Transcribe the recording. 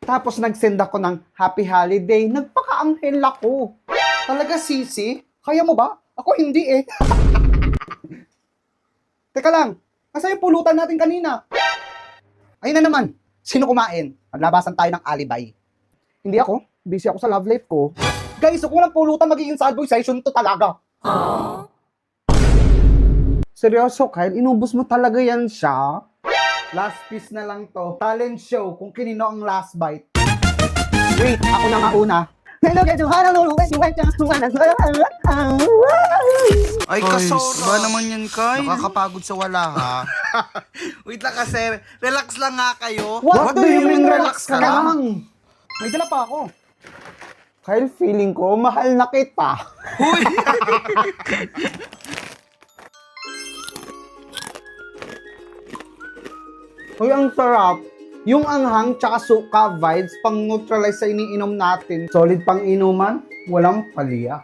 Tapos nag-send ako ng happy holiday. Nagpaka-anghel ako. Talaga, sisi? Kaya mo ba? Ako hindi eh. Teka lang, nasa yung pulutan natin kanina? Ayun na naman, sino kumain? Maglabasan tayo ng alibay. Hindi ako, busy ako sa love life ko. Guys, kung walang pulutan, magiging sad boy session to talaga. Seryoso, Kyle? Inubos mo talaga yan siya? Last piece na lang to. Talent show kung kinino ang last bite. Wait, ako na mauna. Ay, kasora. Ba naman yan, Kyle? Nakakapagod sa wala, ha? Wait lang kasi, relax lang nga kayo. What do you mean relax ka lang? May dala pa ako. Kyle, feeling ko, mahal na kita. Uy! Uy, ang sarap. Yung anghang tsaka suka vibes pang neutralize sa iniinom natin. Solid pang inuman, walang palya.